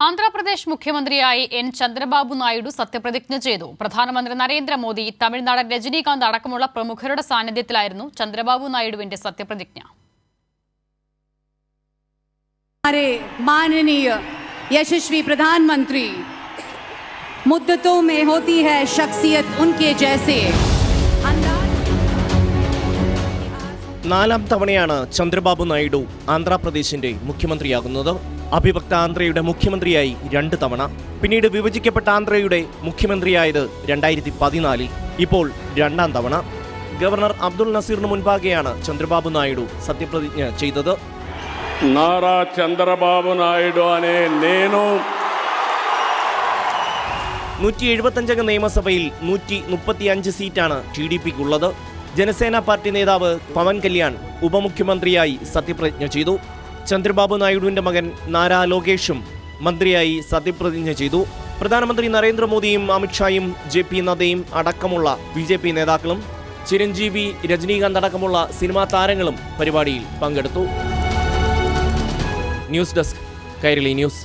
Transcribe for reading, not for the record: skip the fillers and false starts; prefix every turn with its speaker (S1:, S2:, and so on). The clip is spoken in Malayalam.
S1: ആന്ധ്രാപ്രദേശ് മുഖ്യമന്ത്രിയായി എൻ ചന്ദ്രബാബു നായിഡു സത്യപ്രതിജ്ഞ ചെയ്തു. പ്രധാനമന്ത്രി നരേന്ദ്രമോദി, തമിഴ്നാടൻ രജനീകാന്ത് അടക്കമുള്ള പ്രമുഖരുടെ സാന്നിധ്യത്തിലായിരുന്നു ചന്ദ്രബാബു നായിഡുവിന്റെ സത്യപ്രതിജ്ഞ.
S2: माननीय यशस्वी प्रधानमंत्री, मुद्दतों में होती है शख्सियत उनके जैसे.
S3: നാലാം തവണയാണ് ചന്ദ്രബാബു നായിഡു ആന്ധ്രാപ്രദേശിന്റെ മുഖ്യമന്ത്രിയാകുന്നത്. അഭിവക്ത ആന്ധ്രയുടെ മുഖ്യമന്ത്രിയായി 2 തവണ, പിന്നീട് വിഭജിക്കപ്പെട്ട ആന്ധ്രയുടെ മുഖ്യമന്ത്രിയായത് 2014. ഇപ്പോൾ 2ാം തവണ. ഗവർണർ അബ്ദുൾ നസീറിന് മുൻപാകെയാണ് ചന്ദ്രബാബു നായിഡു സത്യപ്രതിജ്ഞ ചെയ്തത്.
S4: നാരാ ചന്ദ്രബാബു നായിഡു അനെ നേനു
S3: 175 നിയമസഭയിൽ 135 സീറ്റാണ് TDPക്കുള്ളത്. ജനസേന പാർട്ടി നേതാവ് പവൻ കല്യാൺ ഉപമുഖ്യമന്ത്രിയായി സത്യപ്രതിജ്ഞ ചെയ്തു. ചന്ദ്രബാബു നായിഡുവിന്റെ മകൻ നാരാ ലോകേഷും മന്ത്രിയായി സത്യപ്രതിജ്ഞ ചെയ്തു. പ്രധാനമന്ത്രി നരേന്ദ്രമോദിയും അമിത്ഷായും JP നദ്ദയും അടക്കമുള്ള BJP നേതാക്കളും ചിരഞ്ജീവി, രജനീകാന്ത് അടക്കമുള്ള സിനിമാ താരങ്ങളും പരിപാടിയിൽ പങ്കെടുത്തു. News desk, Kairali news.